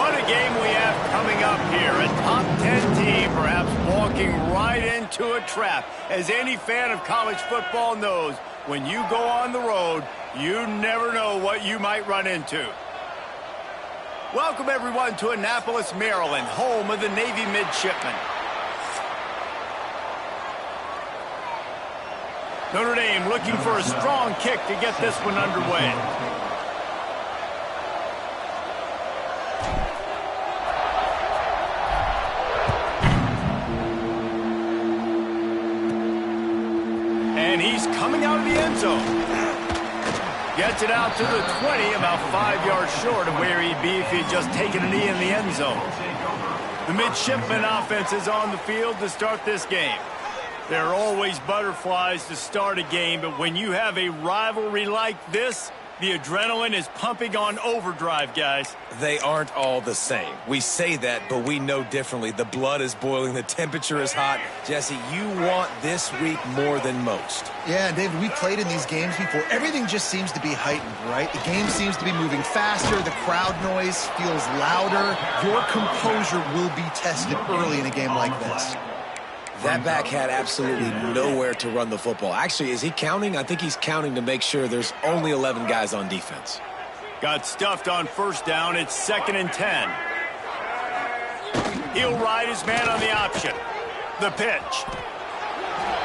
What a game we have coming up here. A top 10 team perhaps walking right into a trap. As any fan of college football knows, when you go on the road, you never know what you might run into. Welcome, everyone, to Annapolis, Maryland, home of the Navy midshipmen. Notre Dame looking for a strong kick to get this one underway. And he's coming out of the end zone. Gets it out to the 20, about 5 yards short of where he'd be if he'd just taken a knee in the end zone. The midshipman offense is on the field to start this game. There are always butterflies to start a game, but when you have a rivalry like this, the adrenaline is pumping on overdrive, guys. They aren't all the same. We say that, but we know differently. The blood is boiling. The temperature is hot. Jesse, you want this week more than most. Yeah, and David, we played in these games before. Everything just seems to be heightened, right? The game seems to be moving faster. The crowd noise feels louder. Your composure will be tested early in a game like this. That back had absolutely nowhere to run the football. Actually, is he counting? I think he's counting to make sure there's only 11 guys on defense. Got stuffed on first down. It's 2nd and 10. He'll ride his man on the option. The pitch.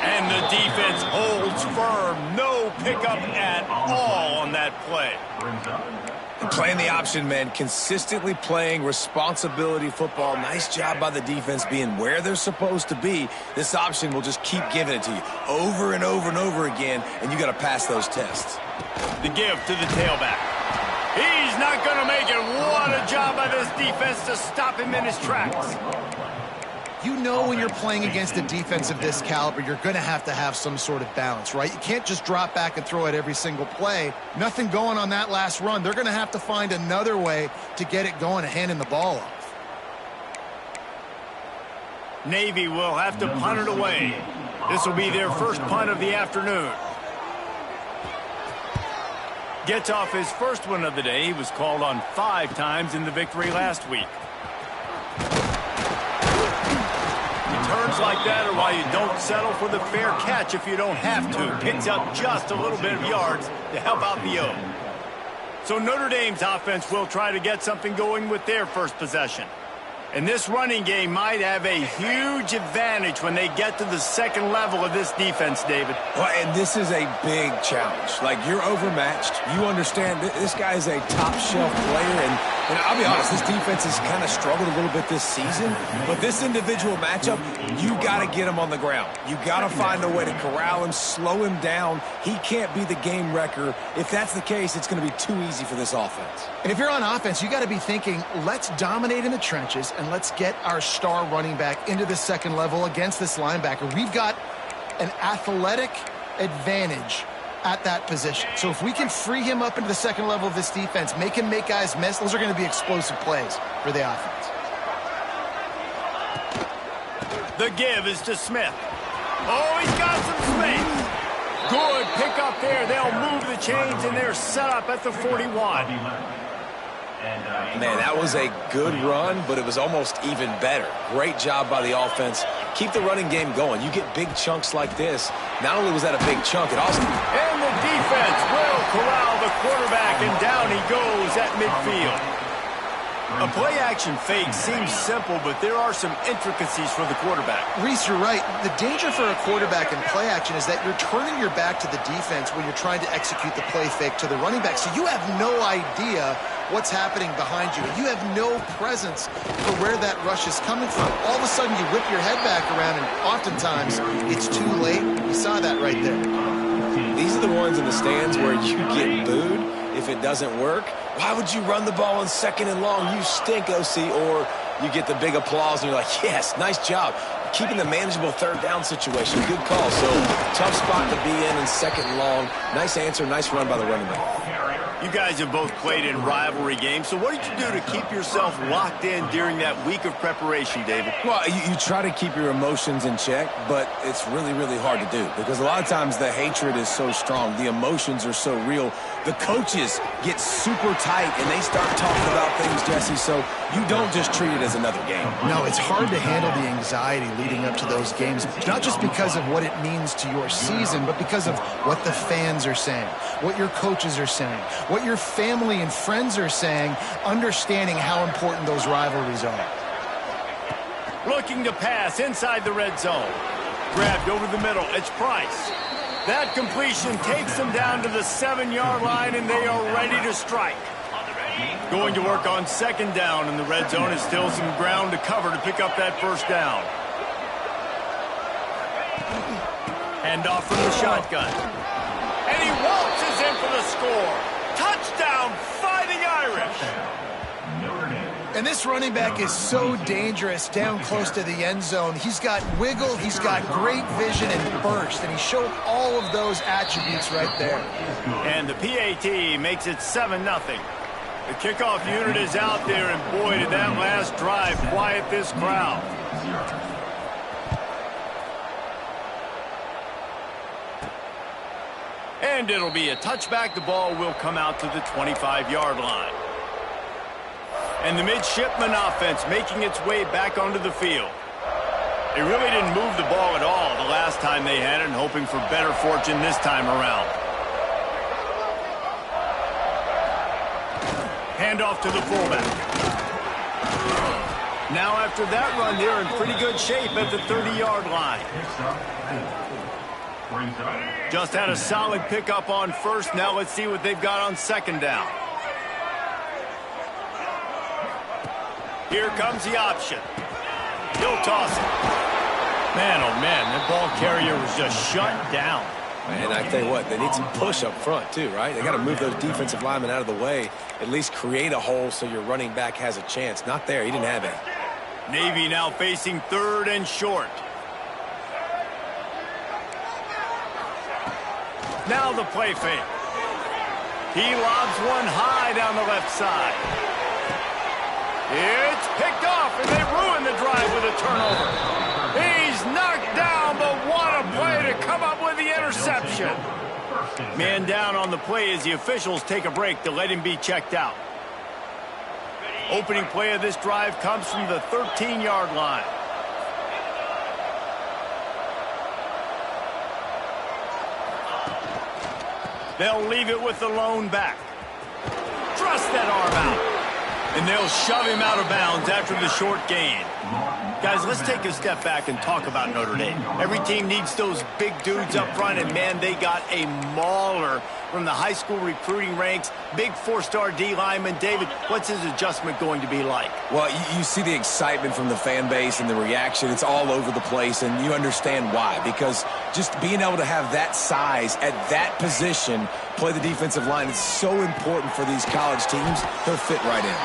And the defense holds firm. No pickup at all on that play. Playing the option, man, consistently playing responsibility football. Nice job by the defense being where they're supposed to be. This option will just keep giving it to you over and over and over again, and you got to pass those tests. The give to the tailback. He's not going to make it. What a job by this defense to stop him in his tracks. You know when you're playing against a defense of this caliber, you're going to have some sort of balance, right? You can't just drop back and throw it every single play. Nothing going on that last run. They're going to have to find another way to get it going and handing the ball off. Navy will have to punt it away. This will be their first punt of the afternoon. Gets off his first one of the day. He was called on 5 times in the victory last week. Turns like that are why you don't settle for the fair catch if you don't have to. Picks up just a little bit of yards to help out the O. So Notre Dame's offense will try to get something going with their first possession. And this running game might have a huge advantage when they get to the second level of this defense, David. Well, and this is a big challenge. Like, you're overmatched. You understand this guy is a top-shelf player. And I'll be honest, this defense has kind of struggled a little bit this season. But this individual matchup, you got to get him on the ground. You got to find a way to corral him, slow him down. He can't be the game wrecker. If that's the case, it's going to be too easy for this offense. And if you're on offense, you got to be thinking, let's dominate in the trenches and let's get our star running back into the second level against this linebacker. We've got an athletic advantage at that position. So if we can free him up into the second level of this defense, make him make guys miss, those are going to be explosive plays for the offense. The give is to Smith. Oh, he's got some space. Good pickup there. They'll move the chains, and they're set up at the 41. Man, that was a good run, but it was almost even better. Great job by the offense. Keep the running game going. You get big chunks like this. Not only was that a big chunk, it also... And the defense will corral the quarterback, and down he goes at midfield. A play-action fake seems simple, but there are some intricacies for the quarterback. Reese, you're right. The danger for a quarterback in play-action is that you're turning your back to the defense when you're trying to execute the play fake to the running back. So you have no idea what's happening behind you. You have no presence for where that rush is coming from. All of a sudden, you whip your head back around, and oftentimes it's too late. You saw that right there. These are the ones in the stands where you get booed if it doesn't work. Why would you run the ball on 2nd and long? You stink, OC. Or you get the big applause and you're like, yes, nice job. Keeping the manageable 3rd down situation. Good call. So tough spot to be in 2nd and long. Nice answer, nice run by the running back. You guys have both played in rivalry games, so what did you do to keep yourself locked in during that week of preparation, David? Well, you try to keep your emotions in check, but it's really, really hard to do because a lot of times the hatred is so strong, the emotions are so real. The coaches get super tight and they start talking about things, Jesse, so you don't just treat it as another game. No, it's hard to handle the anxiety leading up to those games, not just because of what it means to your season, but because of what the fans are saying, what your coaches are saying, what your family and friends are saying, understanding how important those rivalries are. Looking to pass inside the red zone. Grabbed over the middle. It's Price. That completion takes them down to the 7-yard line, and they are ready to strike. Going to work on second down in the red zone is still some ground to cover to pick up that first down. Hand off from the shotgun. And he waltzes in for the score. Touchdown, Fighting Irish. And this running back is so dangerous down close to the end zone. He's got wiggle, he's got great vision and burst, and he showed all of those attributes right there. And the PAT makes it 7-0. The kickoff unit is out there, and boy, did that last drive quiet this crowd. And it'll be a touchback. The ball will come out to the 25-yard line. And the midshipman offense making its way back onto the field. They really didn't move the ball at all the last time they had it, and hoping for better fortune this time around. Handoff to the fullback. Now after that run, they're in pretty good shape at the 30-yard line. Just had a solid pickup on first. Now let's see what they've got on second down. Here comes the option. He'll toss it. Man, oh man, that ball carrier was just shut down. And I tell you what, they need some push up front too, right? They got to move those defensive linemen out of the way, at least create a hole so your running back has a chance. Not there, he didn't have it. Navy now facing third and short. Now the play fake. He lobs one high down the left side. It's picked off, and they ruin the drive with a turnover. He's knocked down, but what a play to come up with the interception. Man down on the play as the officials take a break to let him be checked out. Opening play of this drive comes from the 13-yard line. They'll leave it with the lone back. Thrust that arm out. And they'll shove him out of bounds after the short gain. Guys, let's take a step back and talk about Notre Dame. Every team needs those big dudes up front, and man, they got a mauler from the high school recruiting ranks. Big 4-star D lineman. David, what's his adjustment going to be like? Well, you see the excitement from the fan base and the reaction. It's all over the place, and you understand why. Because just being able to have that size at that position, play the defensive line, it's so important for these college teams. They'll fit right in.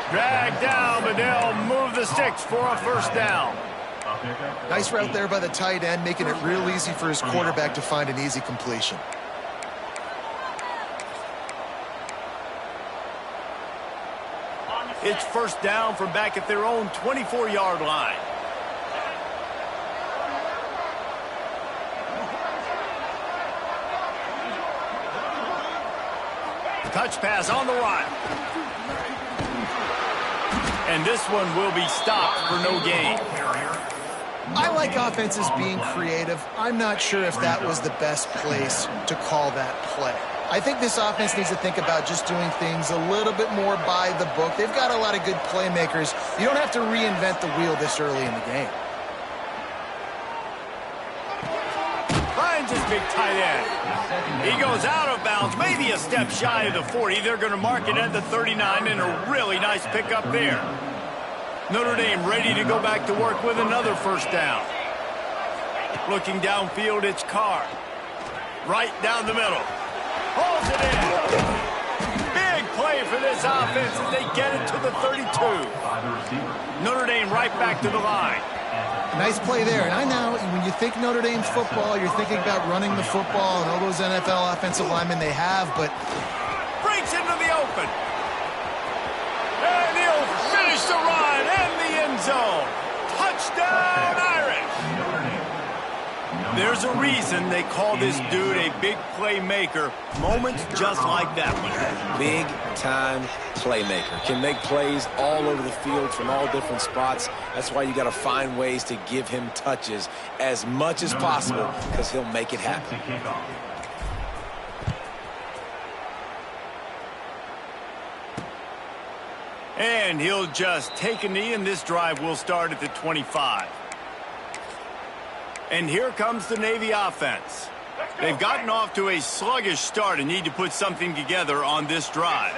Drag down, but they'll move the sticks for a first down. Nice route there by the tight end, making it real easy for his quarterback to find an easy completion. It's first down from back at their own 24-yard line. Touch pass on the run. And this one will be stopped for no gain. I like offenses being creative. I'm not sure if that was the best place to call that play. I think this offense needs to think about just doing things a little bit more by the book. They've got a lot of good playmakers. You don't have to reinvent the wheel this early in the game. Finds his big tight end. He goes out of bounds, maybe a step shy of the 40. They're going to mark it at the 39, and a really nice pickup there. Notre Dame ready to go back to work with another first down. Looking downfield, it's Carr. Right down the middle. Holds it in. Big play for this offense as they get it to the 32. Notre Dame right back to the line. Nice play there. And I know when you think Notre Dame football, you're thinking about running the football and all those NFL offensive linemen they have, but There's a reason they call this dude a big playmaker. Moments just like that one. Big-time playmaker. Can make plays all over the field from all different spots. That's why you got to find ways to give him touches as much as possible, because he'll make it happen. And he'll just take a knee, and this drive will start at the 25. And here comes the Navy offense. They've gotten off to a sluggish start and need to put something together on this drive.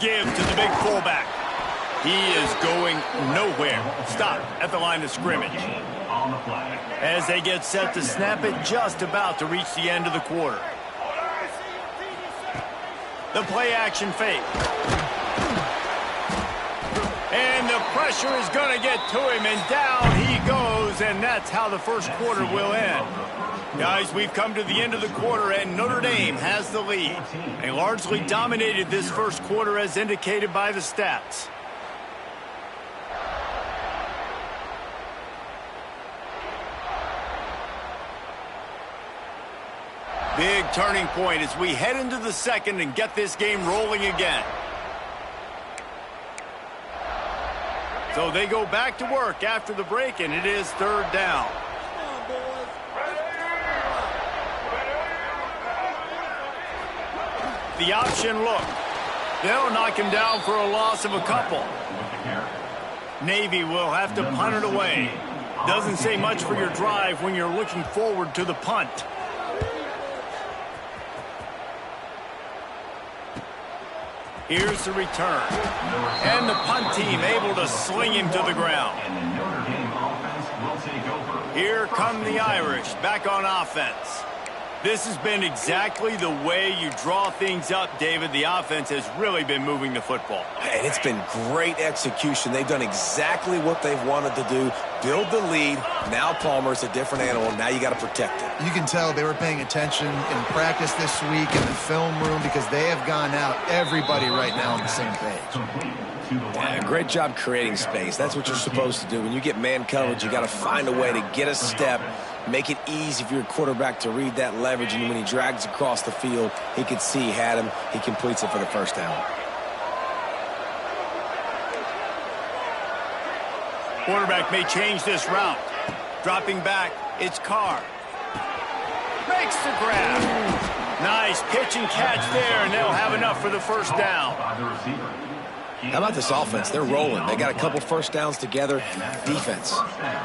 Give to the big fullback. He is going nowhere. Stop at the line of scrimmage. As they get set to snap it, just about to reach the end of the quarter. The play action fake. And the pressure is going to get to him, and down he goes, and that's how the first quarter will end. Guys, we've come to the end of the quarter, and Notre Dame has the lead. They largely dominated this first quarter as indicated by the stats. Big turning point as we head into the second and get this game rolling again. So they go back to work after the break, and it is third down. The option look. They'll knock him down for a loss of a couple. Navy will have to punt it away. Doesn't say much for your drive when you're looking forward to the punt. Here's the return. And the punt team able to sling him to the ground. Here come the Irish back on offense. This has been exactly the way you draw things up, David. The offense has really been moving the football. And it's been great execution. They've done exactly what they've wanted to do. Build the lead. Now Palmer's a different animal. Now you got to protect it. You can tell they were paying attention in practice this week in the film room because they have gone out, everybody right now on the same page. Yeah, great job creating space. That's what you're supposed to do. When you get man coverage, you got to find a way to get a step, make it easy for your quarterback to read that leverage, and when he drags across the field, he can see he had him. He completes it for the first down. Quarterback may change this route. Dropping back, it's Carr. Makes the grab. Nice pitch and catch there, and they'll have enough for the first down. How about this offense? They're rolling. They got a couple first downs together. Defense.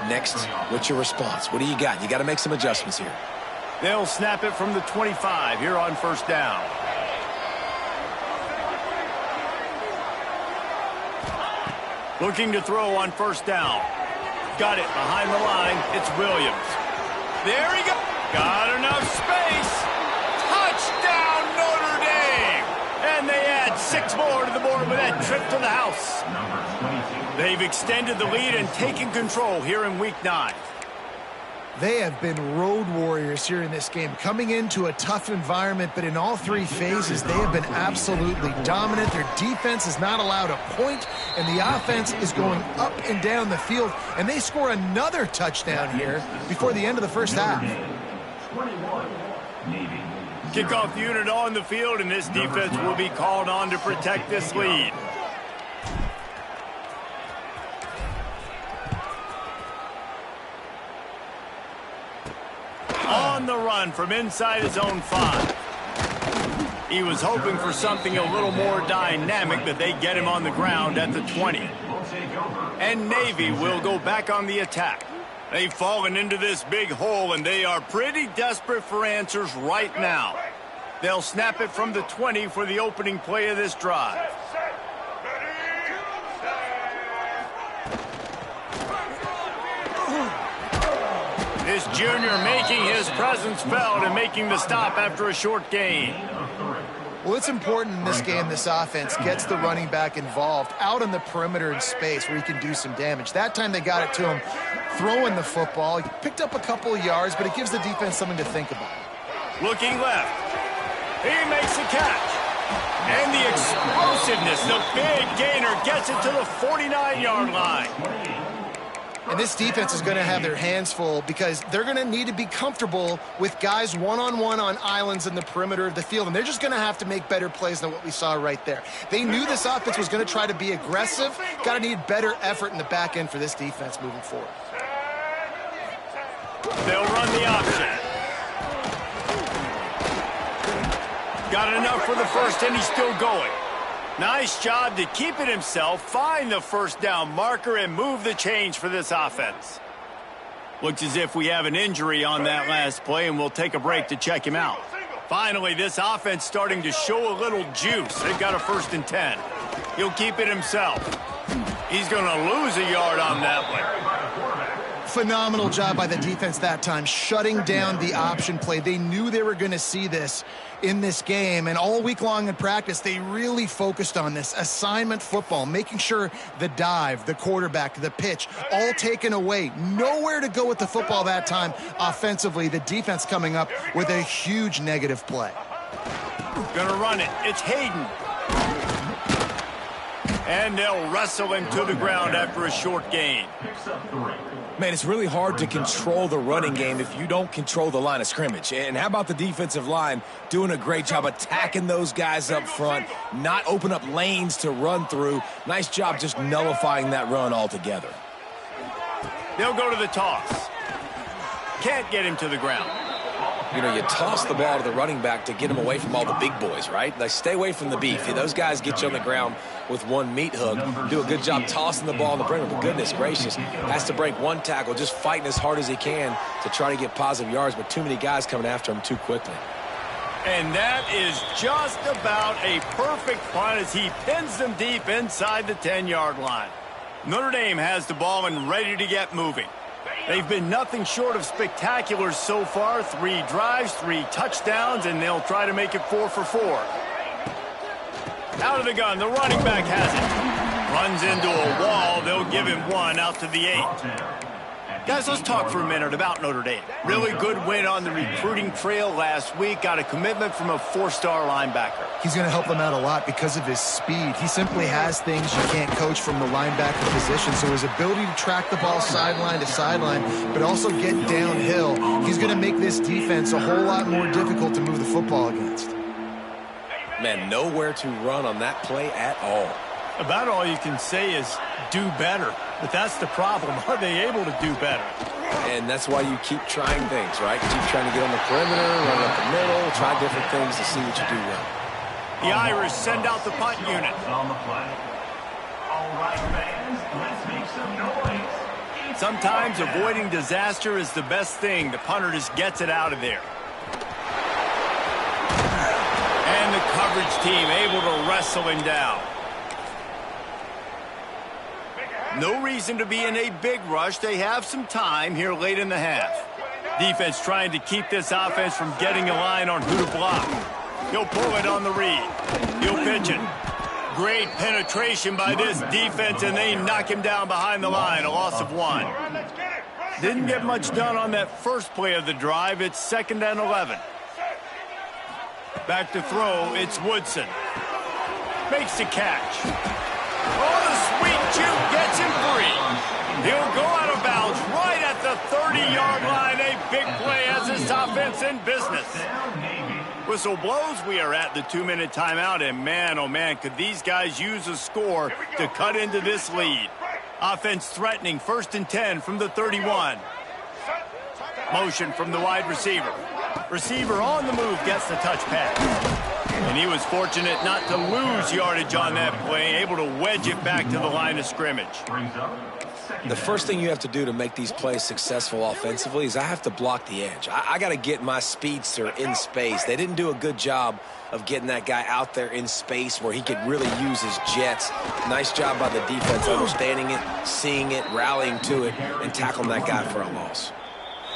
Next, what's your response? What do you got? You got to make some adjustments here. They'll snap it from the 25 here on first down. Looking to throw on first down. Got it behind the line. It's Williams. There he goes. Got enough space. Touchdown, Notre Dame. And they add 6 more to the board with that trip to the house. They've extended the lead and taken control here in Week 9. They have been road warriors here in this game, coming into a tough environment, but in all 3 phases, they have been absolutely dominant. Their defense is not allowed a point, and the offense is going up and down the field, and they score another touchdown here before the end of the first half. Kickoff unit on the field, and this defense will be called on to protect this lead. On the run from inside his own 5. He was hoping for something a little more dynamic, but they get him on the ground at the 20. And Navy will go back on the attack. They've fallen into this big hole, and they are pretty desperate for answers right now. They'll snap it from the 20 for the opening play of this drive. This junior making his presence felt and making the stop after a short gain. Well, it's important in this game this offense gets the running back involved out on the perimeter in space where he can do some damage. That time they got it to him throwing the football. He picked up a couple of yards, but it gives the defense something to think about. Looking left. He makes the catch. And the explosiveness, the big gainer gets it to the 49-yard line. And this defense is going to have their hands full because they're going to need to be comfortable with guys one-on-one on islands in the perimeter of the field, and they're just going to have to make better plays than what we saw right there. They knew this offense was going to try to be aggressive. Got to need better effort in the back end for this defense moving forward. They'll run the option. Got enough for the first, and he's still going. Nice job to keep it himself, find the first down marker, and move the change for this offense. Looks as if we have an injury on that last play, and we'll take a break to check him out. Finally, this offense starting to show a little juice. They've got a 1st and 10. He'll keep it himself. He's going to lose a yard on that one. Phenomenal job by the defense that time, shutting down the option play. They knew they were going to see this in this game, and all week long in practice, they really focused on this assignment football, making sure the dive, the quarterback, the pitch, all taken away. Nowhere to go with the football that time offensively. The defense coming up with a huge negative play. Gonna run it. It's Hayden. And they'll wrestle him to the ground after a short gain. Man, it's really hard to control the running game if you don't control the line of scrimmage. And how about the defensive line doing a great job attacking those guys up front, not open up lanes to run through. Nice job just nullifying that run altogether. They'll go to the toss. Can't get him to the ground. You know, you toss the ball to the running back to get him away from all the big boys, right? Like, stay away from the beef. Those guys get you on the ground with one meat hook. Do a good job tossing the ball in the perimeter. But goodness gracious, has to break one tackle, just fighting as hard as he can to try to get positive yards, but too many guys coming after him too quickly. And that is just about a perfect punt as he pins them deep inside the 10-yard line. Notre Dame has the ball and ready to get moving. They've been nothing short of spectacular so far. 3 drives, 3 touchdowns, and they'll try to make it 4 for 4. Out of the gun, the running back has it. Runs into a wall. They'll give him 1 out to the 8. Guys, let's talk for a minute about Notre Dame. Really good win on the recruiting trail last week. Got a commitment from a 4-star linebacker. He's going to help them out a lot because of his speed. He simply has things you can't coach from the linebacker position. So his ability to track the ball sideline to sideline, but also get downhill, he's going to make this defense a whole lot more difficult to move the football against. Man, nowhere to run on that play at all. About all you can say is do better. But that's the problem. Are they able to do better? And that's why you keep trying things, right? Keep trying to get on the perimeter, run up the middle, try different things to see what you do well. The Irish send out the punt unit. Sometimes avoiding disaster is the best thing. The punter just gets it out of there. And the coverage team able to wrestle him down. No reason to be in a big rush. They have some time here late in the half. Defense trying to keep this offense from getting a line on who to block. He'll pull it on the read. He'll pitch it. Great penetration by this defense, and they knock him down behind the line. A loss of 1. Didn't get much done on that first play of the drive. It's 2nd and 11. Back to throw. It's Woodson. Makes the catch. Oh, the sweet juke gets him free. He'll go out of bounds right at the 30-yard line. A big play as this offense in business. Whistle blows. We are at the 2-minute timeout, and man, oh man, could these guys use a score to cut into this lead. Offense threatening, 1st and 10 from the 31. Motion from the wide receiver. Receiver on the move gets the touch pass. And he was fortunate not to lose yardage on that play, able to wedge it back to the line of scrimmage. The first thing you have to do to make these plays successful offensively is I have to block the edge. I got to get my speedster in space. They didn't do a good job of getting that guy out there in space where he could really use his jets. Nice job by the defense understanding it, seeing it, rallying to it, and tackling that guy for a loss.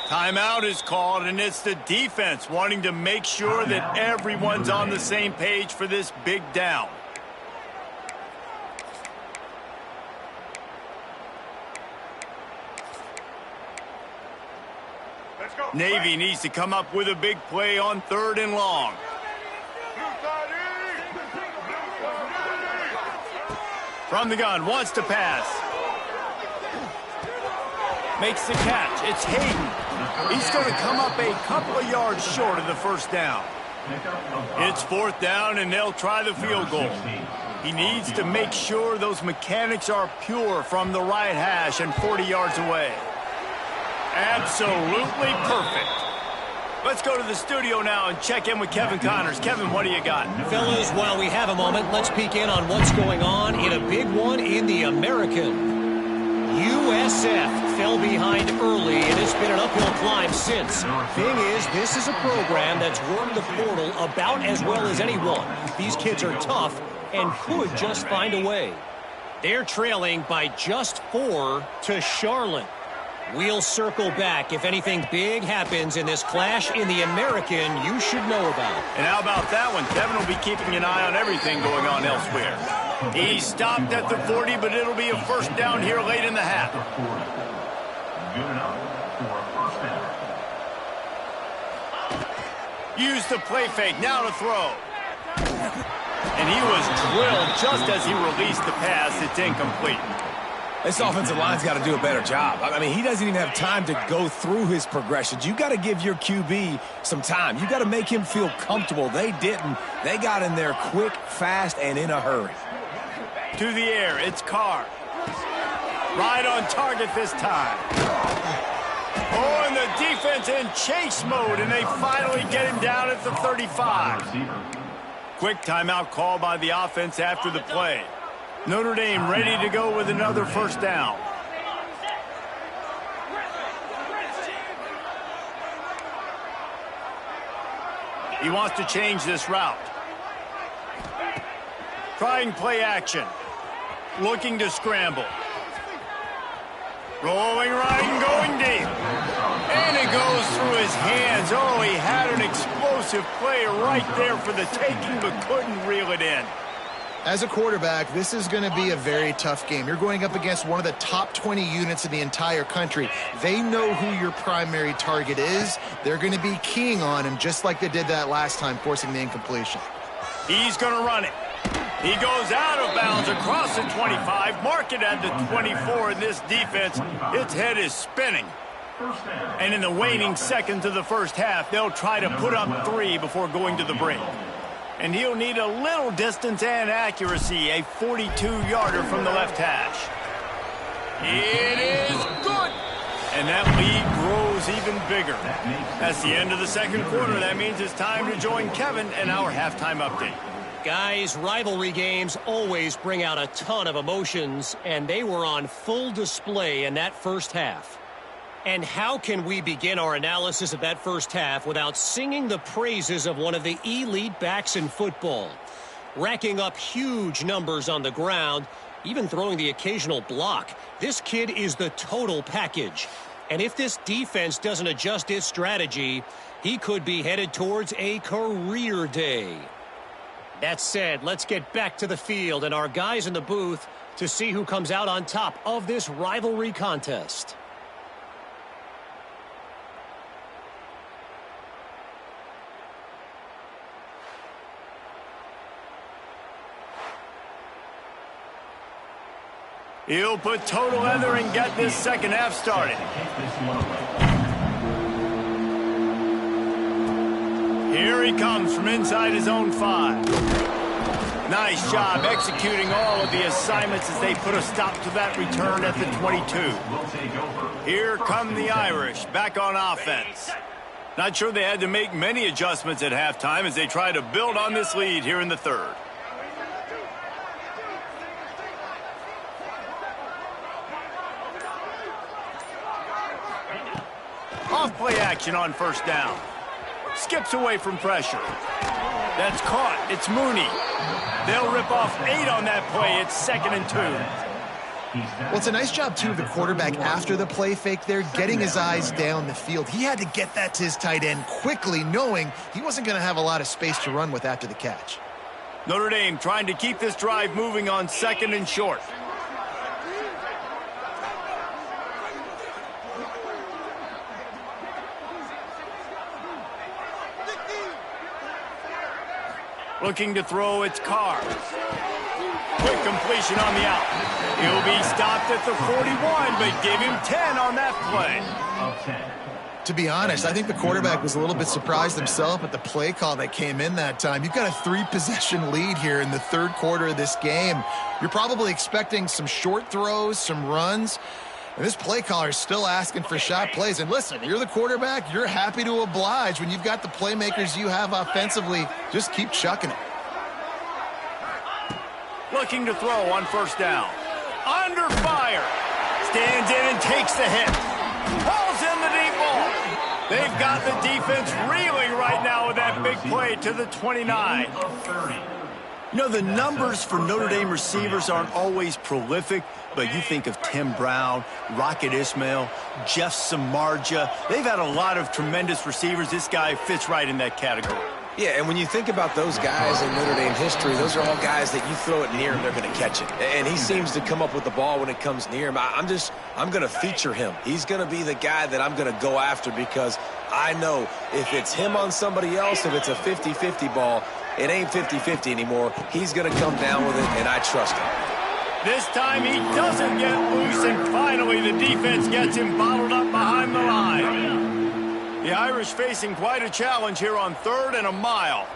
Timeout is called, and it's the defense wanting to make sure that everyone's on the same page for this big down. Navy needs to come up with a big play on 3rd and long. From the gun, wants to pass. Makes the catch. It's Hayden. He's going to come up a couple of yards short of the first down. It's 4th down, and they'll try the field goal. He needs to make sure those mechanics are pure from the right hash and 40 yards away. Absolutely perfect. Let's go to the studio now and check in with Kevin Connors. Kevin, what do you got? Fellas, while we have a moment, let's peek in on what's going on in a big one in the American. USF fell behind early, and it's been an uphill climb since. Thing is, this is a program that's worked the portal about as well as anyone. These kids are tough and could just find a way. They're trailing by just 4 to Charlotte. We'll circle back if anything big happens in this clash in the American you should know about. And how about that one? Kevin will be keeping an eye on everything going on elsewhere. He stopped at the 40, but it'll be a first down here late in the half. Use the play fake, now to throw. And he was drilled just as he released the pass. It's incomplete. This offensive line's got to do a better job. I mean, he doesn't even have time to go through his progressions. You got to give your QB some time. You got to make him feel comfortable. They didn't. They got in there quick, fast, and in a hurry. To the air, it's Carr. Right on target this time. Oh, and the defense in chase mode, and they finally get him down at the 35. Quick timeout call by the offense after the play. Notre Dame ready to go with another first down. He wants to change this route. Trying play action. Looking to scramble. Rolling right and going deep. And it goes through his hands. Oh, he had an explosive play right there for the taking, but couldn't reel it in. As a quarterback, this is going to be a very tough game. You're going up against one of the top 20 units in the entire country. They know who your primary target is. They're going to be keying on him just like they did that last time, forcing the incompletion. He's going to run it. He goes out of bounds across the 25, mark it at the 24, and this defense, its head is spinning. And in the waning seconds of the first half, they'll try to put up 3 before going to the break. And he'll need a little distance and accuracy, a 42-yarder from the left hash. It is good! And that lead grows even bigger. That's the end of the second quarter. That means it's time to join Kevin and our halftime update. Guys, rivalry games always bring out a ton of emotions, and they were on full display in that first half. And how can we begin our analysis of that first half without singing the praises of one of the elite backs in football? Racking up huge numbers on the ground, even throwing the occasional block. This kid is the total package. And if this defense doesn't adjust its strategy, he could be headed towards a career day. That said, let's get back to the field and our guys in the booth to see who comes out on top of this rivalry contest. He'll put total leather and get this second half started. Here he comes from inside his own 5. Nice job executing all of the assignments as they put a stop to that return at the 22. Here come the Irish back on offense. Not sure they had to make many adjustments at halftime as they try to build on this lead here in the third. Off play action on first down. Skips away from pressure. That's caught. It's Mooney. They'll rip off 8 on that play. It's 2nd and 2. Well, it's a nice job, too, of the quarterback after the play fake there, getting his eyes down the field. He had to get that to his tight end quickly, knowing he wasn't going to have a lot of space to run with after the catch. Notre Dame trying to keep this drive moving on 2nd and short. Looking to throw, it's Carr. Quick completion on the out. He'll be stopped at the 41, but give him 10 on that play. To be honest, I think the quarterback was a little bit surprised himself at the play call that came in that time. You've got a 3-possession lead here in the third quarter of this game. You're probably expecting some short throws, some runs. And this play caller is still asking for shot plays. And listen, you're the quarterback. You're happy to oblige when you've got the playmakers you have offensively. Just keep chucking it. Looking to throw on first down. Under fire. Stands in and takes the hit. Pulls in the deep ball. They've got the defense reeling right now with that big play to the 29. You know, the numbers for Notre Dame receivers aren't always prolific, but you think of Tim Brown, Rocket Ismail, Jeff Samardzija. They've had a lot of tremendous receivers. This guy fits right in that category. Yeah, and when you think about those guys in Notre Dame history, those are all guys that you throw it near him, they're going to catch it. And he seems to come up with the ball when it comes near him. I'm going to feature him. He's going to be the guy that I'm going to go after because I know if it's him on somebody else, if it's a 50-50 ball, it ain't 50-50 anymore. He's going to come down with it, and I trust him. This time he doesn't get loose, and finally the defense gets him bottled up behind the line. The Irish facing quite a challenge here on 3rd and a mile.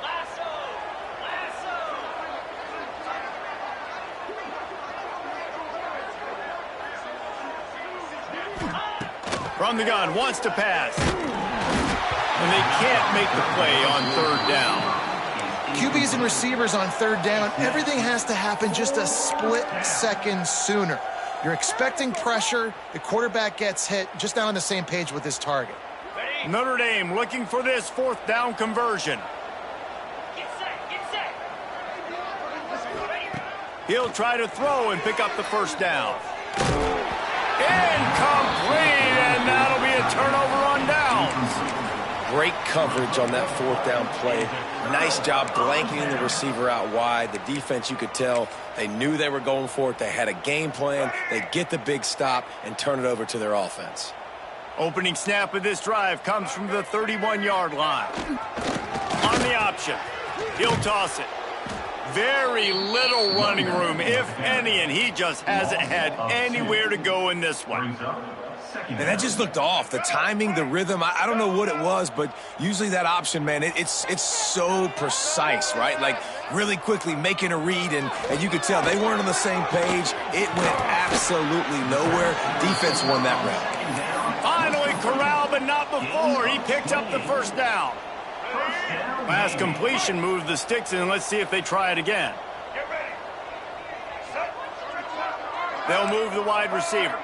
From the gun, wants to pass. And they can't make the play on 3rd down. QBs and receivers on 3rd down, everything has to happen just a split second sooner. You're expecting pressure, the quarterback gets hit, just not on the same page with his target. Notre Dame looking for this 4th down conversion. He'll try to throw and pick up the first down. Incomplete, and that'll be a turnover on downs. Great coverage on that 4th down play. Nice job blanketing the receiver out wide. The defense, you could tell, they knew they were going for it. They had a game plan. They get the big stop and turn it over to their offense. Opening snap of this drive comes from the 31-yard line. On the option, he'll toss it. Very little running room, if any, and he just hasn't had anywhere to go in this one. And that just looked off. The timing, the rhythm, I don't know what it was, but usually that option, man, it's so precise, right? Like really quickly making a read, and you could tell they weren't on the same page. It went absolutely nowhere. Defense won that round. Finally corralled, but not before. He picked up the first down. Last completion moved the sticks in. Let's see if they try it again. They'll move the wide receiver.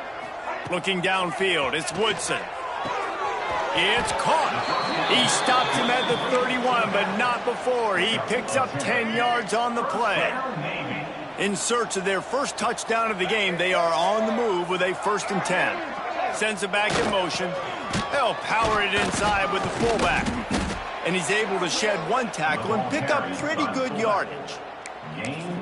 Looking downfield, it's Woodson. It's caught. He stopped him at the 31, but not before. He picks up 10 yards on the play. In search of their first touchdown of the game, they are on the move with a 1st and 10. Sends it back in motion. They'll power it inside with the fullback. And he's able to shed one tackle and pick up pretty good yardage.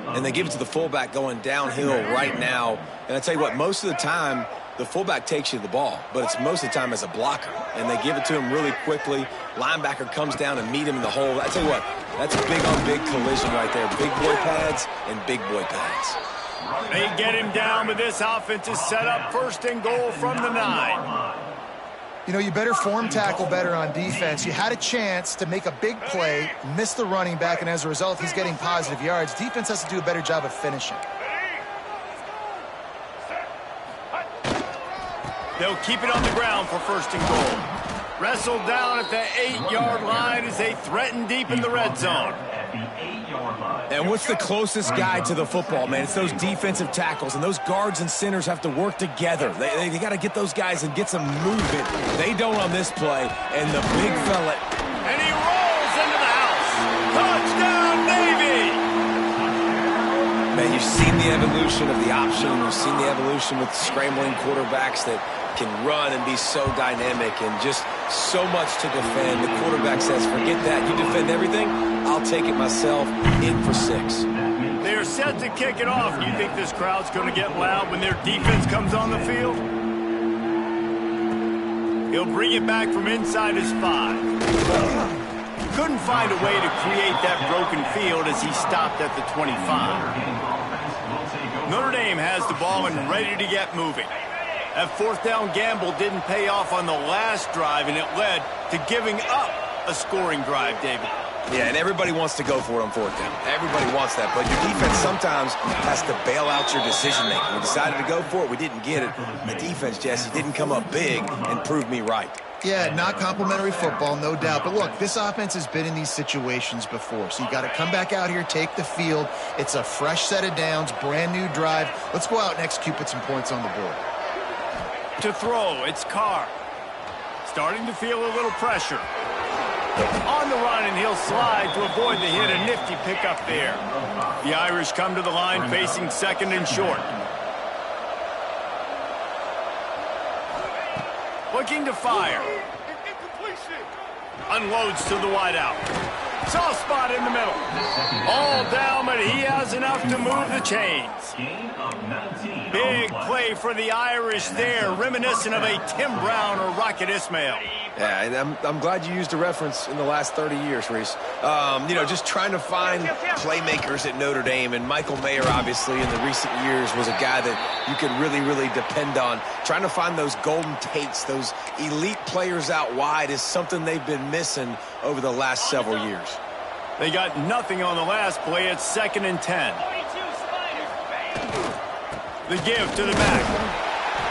And they give it to the fullback going downhill right now. And I tell you what, most of the time, the fullback takes you the ball, but it's most of the time as a blocker. And they give it to him really quickly. Linebacker comes down and meet him in the hole. I tell you what, that's a big-on-big collision right there. Big boy pads and big boy pads. They get him down, but this offense is set up 1st and goal from the 9. You know, you better form tackle better on defense. You had a chance to make a big play, miss the running back, and as a result, he's getting positive yards. Defense has to do a better job of finishing. They'll keep it on the ground for 1st and goal. Wrestled down at the 8-yard line as they threaten deep in the red zone. And what's the closest guy to the football, man? It's those defensive tackles, and those guards and centers have to work together. They got to get those guys and get some movement. They don't on this play, and the big fella. And he rolls into the house. Touchdown, Navy! Man, you've seen the evolution of the option. You've seen the evolution with scrambling quarterbacks that can run and be so dynamic and just so much to defend. The quarterback says, forget that. You defend everything, I'll take it myself. In for 6. They're set to kick it off. You think this crowd's going to get loud when their defense comes on the field? He'll bring it back from inside his 5. Couldn't find a way to create that broken field as he stopped at the 25. Dame has the ball and ready to get moving. That fourth down gamble didn't pay off on the last drive, and it led to giving up a scoring drive, David. Yeah, and everybody wants to go for it on fourth down. Everybody wants that, but your defense sometimes has to bail out your decision-making. We decided to go for it. We didn't get it. The defense, Jesse, didn't come up big and prove me right. Yeah, not complimentary football, no doubt. But look, this offense has been in these situations before. So you got to come back out here, take the field. It's a fresh set of downs, brand new drive. Let's go out and execute, put some points on the board. To throw, it's Carr. Starting to feel a little pressure. On the run, and he'll slide to avoid the hit. A nifty pickup there. The Irish come to the line facing second and short. Looking to fire. Unloads to the wideout. Soft spot in the middle. All down, but he has enough to move the chains. Big play for the Irish there, reminiscent of a Tim Brown or Rocket Ismail. Yeah, and I'm glad you used a reference in the last 30 years, Reese. You know, just trying to find playmakers at Notre Dame, and Michael Mayer, obviously, in the recent years was a guy that you could really, really depend on. Trying to find those golden takes, those elite players out wide is something they've been missing over the last several years. They got nothing on the last play. It's 2nd and 10. The give to the back.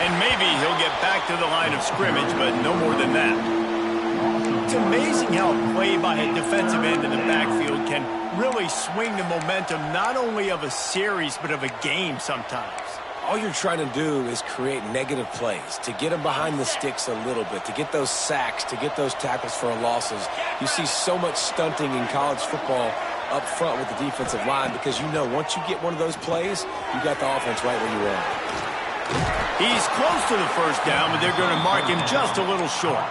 And maybe he'll get back to the line of scrimmage, but no more than that. It's amazing how a play by a defensive end in the backfield can really swing the momentum not only of a series, but of a game sometimes. All you're trying to do is create negative plays, to get them behind the sticks a little bit, to get those sacks, to get those tackles for losses. You see so much stunting in college football up front with the defensive line because you know once you get one of those plays, you got the offense right where you want it. He's close to the first down, but they're going to mark him just a little short.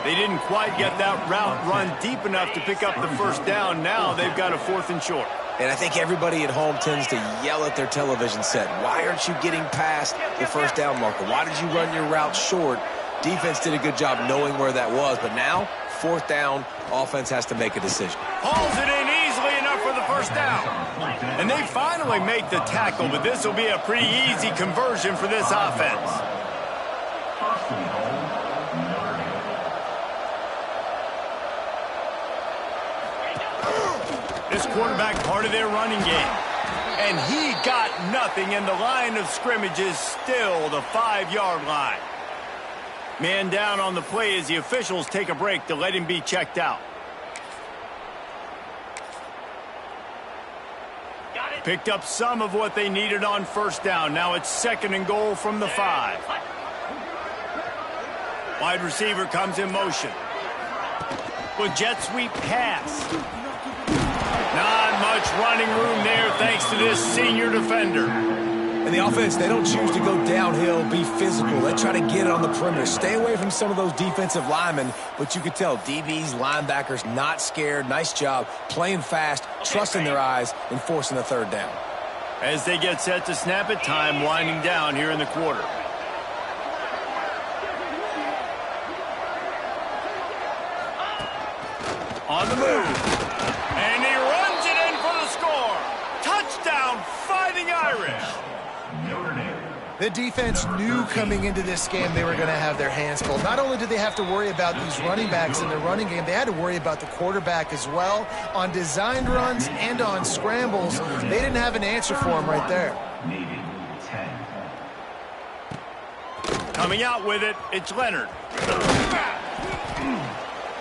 They didn't quite get that route run deep enough to pick up the first down. Now they've got a 4th and short. And I think everybody at home tends to yell at their television set. Why aren't you getting past the first down marker? Why did you run your route short? Defense did a good job knowing where that was, but now, 4th down, offense has to make a decision. Hauls it in easily enough for the first down. And they finally make the tackle, but this will be a pretty easy conversion for this offense. This quarterback part of their running game. And he got nothing, and the line of scrimmage is still the 5-yard line. Man down on the play as the officials take a break to let him be checked out. Picked up some of what they needed on first down. Now it's 2nd and goal from the 5. Wide receiver comes in motion. With jet sweep pass. Not much running room there thanks to this senior defender. And the offense, they don't choose to go downhill, be physical. They try to get it on the perimeter. Stay away from some of those defensive linemen, but you could tell DBs, linebackers, not scared. Nice job playing fast, trusting their eyes, and forcing the 3rd down. As they get set to snap it, time winding down here in the quarter. On the move. And he runs it in for the score. Touchdown, Fighting Irish. The defense knew coming into this game they were going to have their hands full. Not only did they have to worry about these running backs in the running game, they had to worry about the quarterback as well. On designed runs and on scrambles, they didn't have an answer for him right there. Coming out with it, it's Leonard.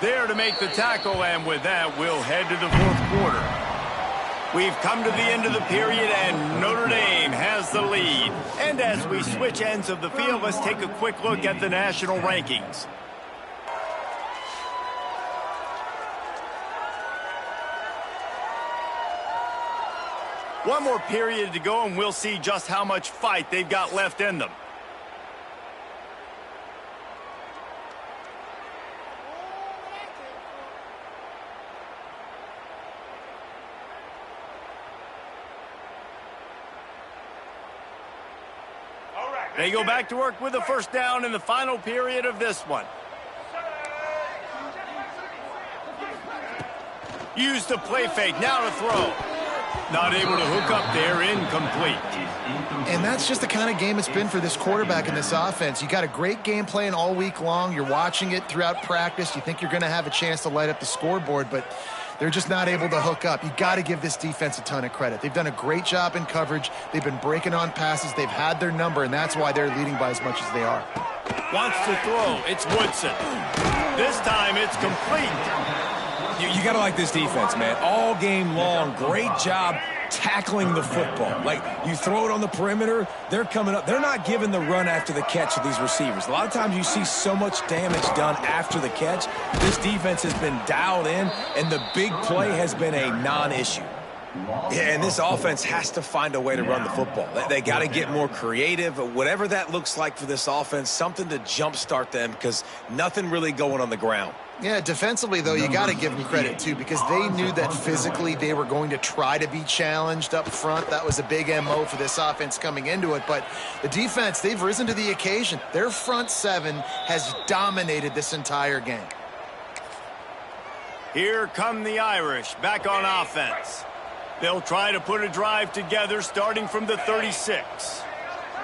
There to make the tackle, and with that, we'll head to the 4th quarter. We've come to the end of the period, and Notre Dame has the lead. And as we switch ends of the field, let's take a quick look at the national rankings. One more period to go, and we'll see just how much fight they've got left in them. They go back to work with the first down in the final period of this one. Use the play fake, now to throw. Not able to hook up there, incomplete. And that's just the kind of game it's been for this quarterback in this offense. You got a great game plan all week long. You're watching it throughout practice. You think you're going to have a chance to light up the scoreboard, but they're just not able to hook up. You got to give this defense a ton of credit. They've done a great job in coverage. They've been breaking on passes. They've had their number, and that's why they're leading by as much as they are. Wants to throw. It's Woodson. This time it's complete. You got to like this defense, man. All game long, great job tackling the football. Like, you throw it on the perimeter, they're coming up. They're not giving the run after the catch to these receivers. A lot of times you see so much damage done after the catch. This defense has been dialed in, and the big play has been a non-issue. Yeah, and this offense has to find a way to run the football. They got to get more creative. Whatever that looks like for this offense, something to jumpstart them, because nothing really going on the ground. Yeah, defensively, though, you got to give them credit, too, because they knew that physically they were going to try to be challenged up front. That was a big MO for this offense coming into it. But the defense, they've risen to the occasion. Their front seven has dominated this entire game. Here come the Irish back on offense. They'll try to put a drive together starting from the 36.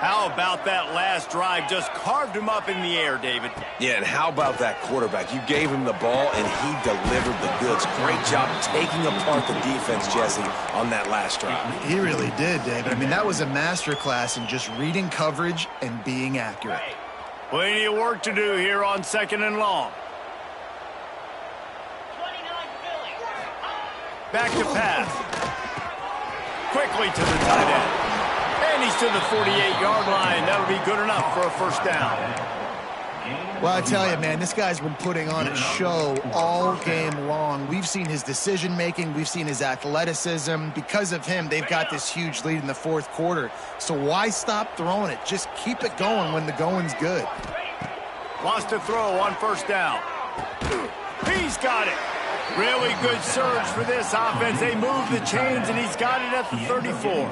How about that last drive? Just carved him up in the air, David. Yeah, and how about that quarterback? You gave him the ball, and he delivered the goods. Great job taking apart the defense, Jesse, on that last drive. He really did, David. I mean, that was a masterclass in just reading coverage and being accurate. Plenty of work to do here on 2nd and long. Back to pass. Quickly to the tight end. And he's to the 48-yard line. That'll be good enough for a first down. Well, I tell you, man, this guy's been putting on a show all game long. We've seen his decision-making. We've seen his athleticism. Because of him, they've got this huge lead in the fourth quarter. So why stop throwing it? Just keep it going when the going's good. Wants to throw on first down. He's got it. Really good surge for this offense. They move the chains, and he's got it at the 34.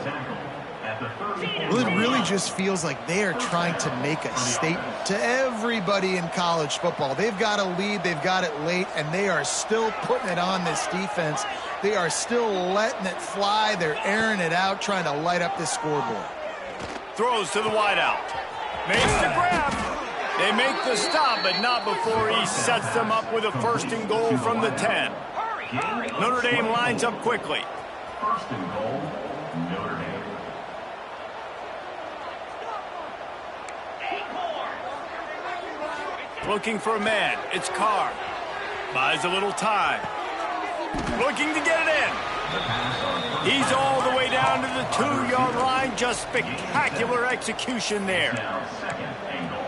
Well, it really just feels like they are trying to make a statement to everybody in college football. They've got a lead, they've got it late, and they are still putting it on this defense. They are still letting it fly. They're airing it out, trying to light up this scoreboard. Throws to the wideout. Makes the grab. They make the stop, but not before he sets them up with a 1st and goal from the 10. Notre Dame lines up quickly. 1st and goal, Notre Dame. Looking for a man. It's Carr. Buys a little time. Looking to get it in. He's all the way down to the 2-yard line. Just spectacular execution there. Now 2nd and goal.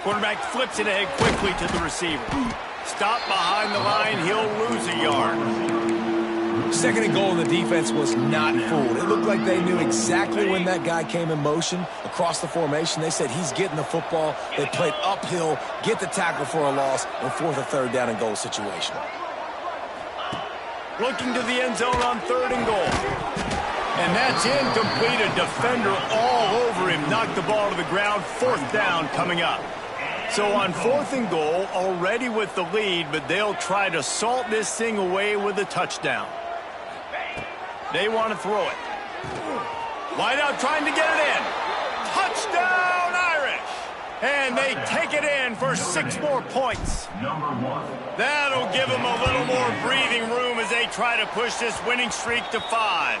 Quarterback flips it ahead quickly to the receiver. Stop behind the line. He'll lose a yard. 2nd and goal, and the defense was not fooled. It looked like they knew exactly when that guy came in motion across the formation. They said he's getting the football. They played uphill, get the tackle for a loss, and 4th or 3rd down and goal situation. Looking to the end zone on 3rd and goal. And that's incomplete. A defender all over him. Knocked the ball to the ground. 4th down coming up. So on 4th and goal, already with the lead, but they'll try to salt this thing away with a touchdown. They want to throw it. Wideout trying to get it in. Touchdown, Irish! And they take it in for 6 more points. Number 1. That'll give them a little more breathing room as they try to push this winning streak to 5.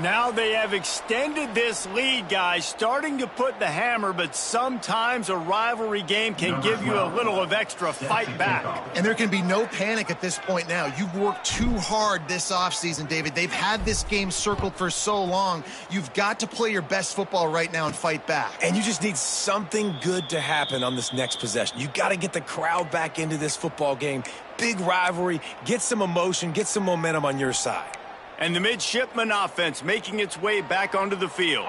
Now they have extended this lead, guys, starting to put the hammer, but sometimes a rivalry game can give you a little of extra fight back. And there can be no panic at this point now. You've worked too hard this offseason, David. They've had this game circled for so long. You've got to play your best football right now and fight back. And you just need something good to happen on this next possession. You got to get the crowd back into this football game. Big rivalry, get some emotion, get some momentum on your side. And the midshipman offense making its way back onto the field.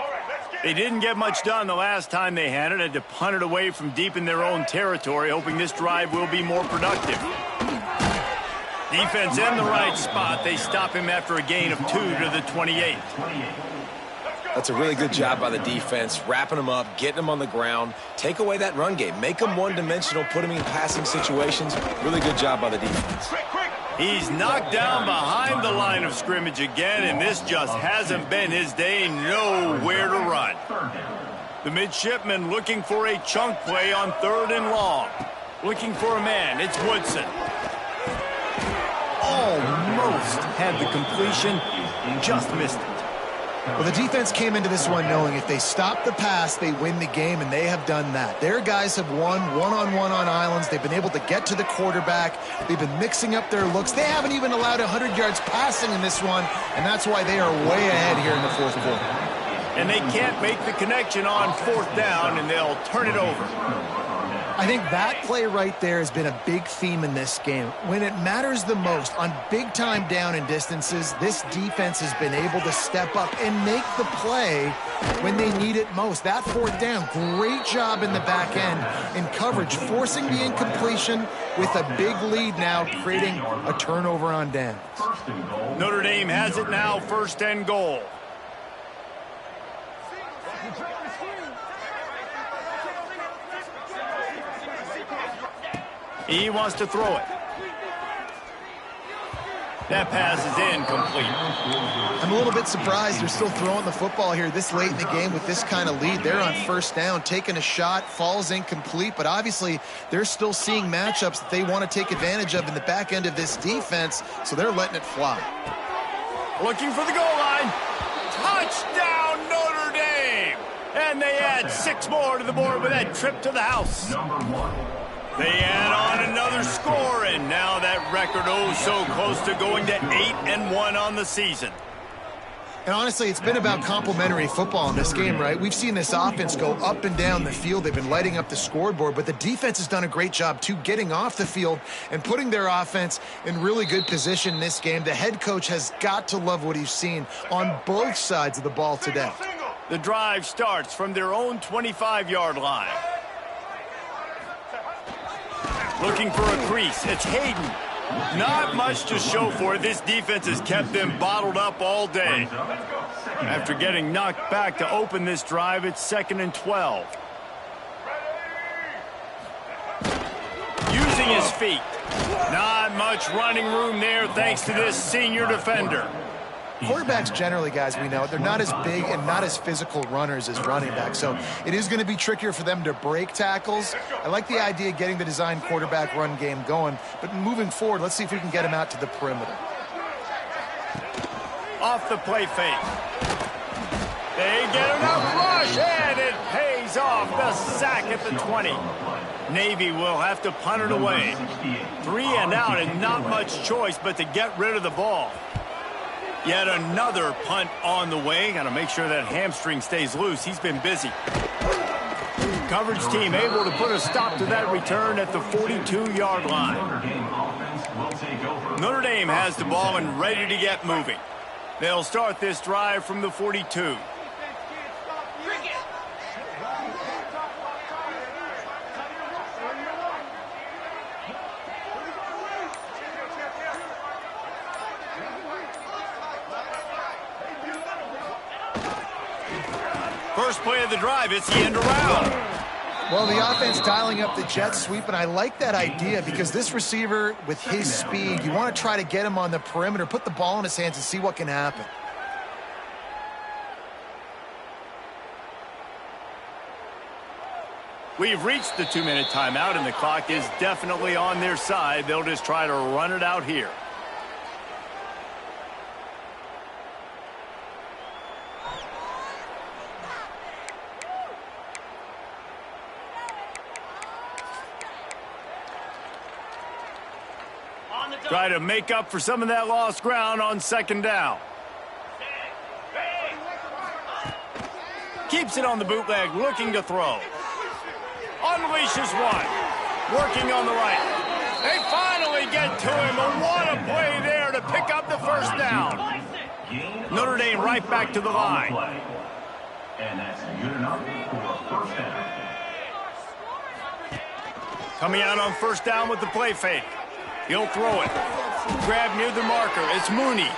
They didn't get much done the last time they had to punt it away from deep in their own territory, hoping this drive will be more productive. Defense in the right spot. They stop him after a gain of 2 to the 28. That's a really good job by the defense, wrapping him up, getting him on the ground. Take away that run game. Make him one-dimensional, put him in passing situations. Really good job by the defense. He's knocked down behind the line of scrimmage again, and this just hasn't been his day. Nowhere to run. The midshipman looking for a chunk play on 3rd and long. Looking for a man. It's Woodson. Almost had the completion. Just missed it. Well, the defense came into this one knowing if they stop the pass, they win the game, and they have done that. Their guys have won one-on-one on islands. They've been able to get to the quarterback. They've been mixing up their looks. They haven't even allowed 100 yards passing in this one, and that's why they are way ahead here in the 4th quarter. And they can't make the connection on 4th down, and they'll turn it over. I think that play right there has been a big theme in this game. When it matters the most, on big-time down and distances, this defense has been able to step up and make the play when they need it most. That 4th down, great job in the back end in coverage, forcing the incompletion with a big lead now, creating a turnover on downs. Notre Dame has it now, 1st and goal. He wants to throw it. That pass is incomplete. I'm a little bit surprised they're still throwing the football here this late in the game with this kind of lead. They're on 1st down, taking a shot, falls incomplete, but obviously they're still seeing matchups that they want to take advantage of in the back end of this defense, so they're letting it fly. Looking for the goal line. Touchdown, Notre Dame! And they add 6 more to the board with that trip to the house. They add on another score, and now that record so close to going to 8-1 on the season. And honestly, it's been about complementary football in this game, right? We've seen this offense go up and down the field. They've been lighting up the scoreboard, but the defense has done a great job, too, getting off the field and putting their offense in really good position in this game. The head coach has got to love what he's seen on both sides of the ball today. The drive starts from their own 25-yard line. Looking for a crease. It's Hayden. Not much to show for it. This defense has kept them bottled up all day. After getting knocked back to open this drive, it's 2nd and 12. Using his feet. Not much running room there thanks to this senior defender. Quarterbacks generally, guys, we know, they're not as big and not as physical runners as running backs, so it is going to be trickier for them to break tackles. I like the idea of getting the design quarterback run game going, but moving forward, let's see if we can get him out to the perimeter. Off the play fake. They get enough rush, and it pays off. The sack at the 20. Navy will have to punt it away. 3 and out, and not much choice but to get rid of the ball. Yet another punt on the way. Got to make sure that hamstring stays loose. He's been busy. Coverage team able to put a stop to that return at the 42-yard line. Notre Dame has the ball and ready to get moving. They'll start this drive from the 42. First play of the drive, it's the end around. Well, the offense dialing up the jet sweep, and I like that idea because this receiver, with his speed, you want to try to get him on the perimeter, put the ball in his hands and see what can happen. We've reached the 2-minute timeout, and the clock is definitely on their side. They'll just try to run it out here. Try to make up for some of that lost ground on 2nd down. Keeps it on the bootleg, looking to throw. Unleashes one. Working on the right. They finally get to him, and what a play there to pick up the 1st down. Notre Dame right back to the line. And that's good enough for 1st down. Coming out on 1st down with the play fake. He'll throw it. Grab near the marker. It's Mooney.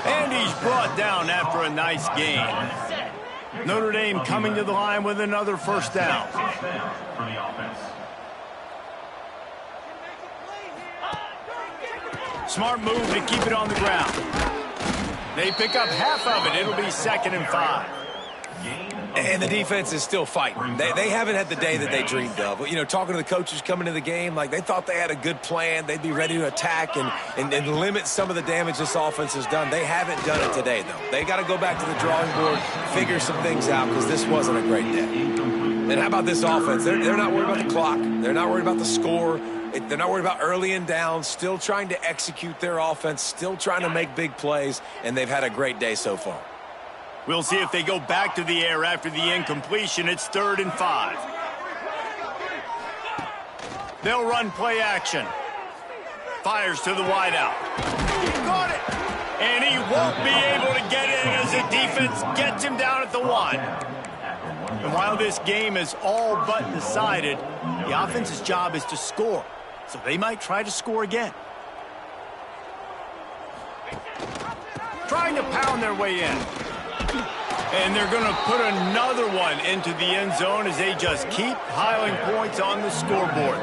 And he's brought down after a nice gain. Notre Dame coming to the line with another first down. For the offense. Smart move to keep it on the ground. They pick up half of it. It'll be 2nd and 5. And the defense is still fighting. They haven't had the day that they dreamed of. You know, talking to the coaches coming to the game, like they thought they had a good plan. They'd be ready to attack and limit some of the damage this offense has done. They haven't done it today, though. They got to go back to the drawing board, figure some things out, because this wasn't a great day. And how about this offense? They're not worried about the clock. They're not worried about the score. They're not worried about early and down, still trying to execute their offense, still trying to make big plays, and they've had a great day so far. We'll see if they go back to the air after the incompletion. It's 3rd and 5. They'll run play action. Fires to the wideout. He caught it. And he won't be able to get in as the defense gets him down at the 1. And while this game is all but decided, the offense's job is to score. So they might try to score again. Trying to pound their way in. And they're going to put another one into the end zone as they just keep piling points on the scoreboard.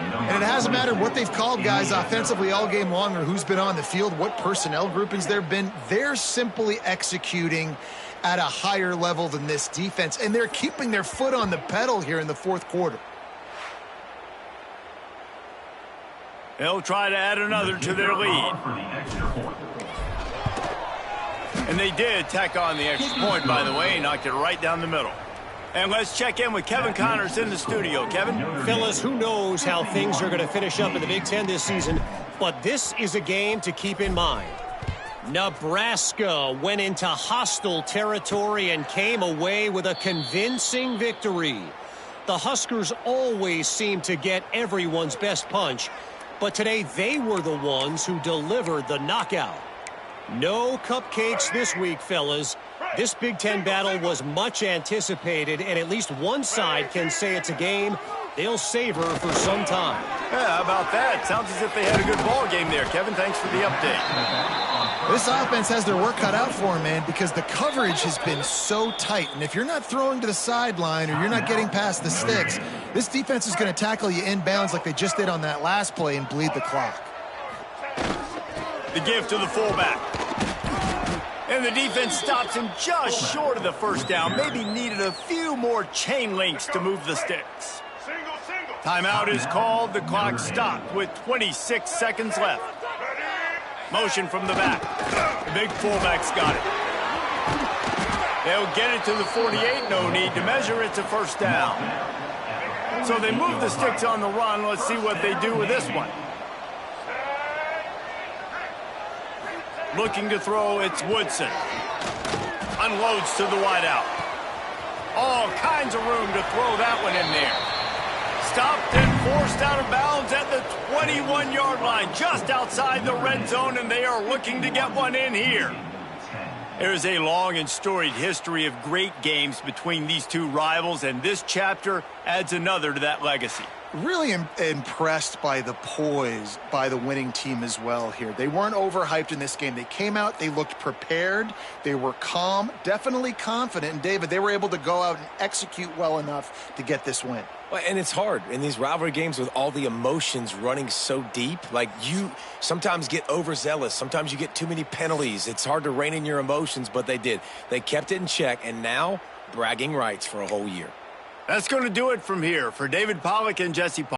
And it hasn't mattered what they've called guys offensively all game long or who's been on the field, what personnel groupings there have been. They're simply executing at a higher level than this defense, and they're keeping their foot on the pedal here in the 4th quarter. They'll try to add another to their lead. And they did tack on the extra point, by the way. Knocked it right down the middle. And let's check in with Kevin Connors in the studio. Kevin? Fellas, who knows how things are going to finish up in the Big Ten this season, but this is a game to keep in mind. Nebraska went into hostile territory and came away with a convincing victory. The Huskers always seem to get everyone's best punch, but today they were the ones who delivered the knockout. No cupcakes this week, fellas. This Big Ten battle was much anticipated, and at least one side can say it's a game they'll savor for some time. Yeah, how about that? Sounds as if they had a good ball game there. Kevin, thanks for the update. This offense has their work cut out for them, man, because the coverage has been so tight. And if you're not throwing to the sideline or you're not getting past the sticks, this defense is going to tackle you inbounds like they just did on that last play and bleed the clock. The give to the fullback. And the defense stops him just short of the first down. Maybe needed a few more chain links to move the sticks. Timeout is called. The clock stopped with 26 seconds left. Motion from the back. The big fullback's got it. They'll get it to the 48. No need to measure. It's a first down. So they move the sticks on the run. Let's see what they do with this one. Looking to throw, it's Woodson. Unloads to the wideout. All kinds of room to throw that one in there. Stopped and forced out of bounds at the 21-yard line, just outside the red zone, and they are looking to get one in here. There's a long and storied history of great games between these two rivals, and this chapter adds another to that legacy. Really impressed by the poise by the winning team as well here. They weren't overhyped in this game. They came out, they looked prepared, they were calm, definitely confident. And David, they were able to go out and execute well enough to get this win. Well, and it's hard in these rivalry games with all the emotions running so deep. Like, you sometimes get overzealous. Sometimes you get too many penalties. It's hard to rein in your emotions, but they did. They kept it in check, and now bragging rights for a whole year. That's going to do it from here. For David Pollack and Jesse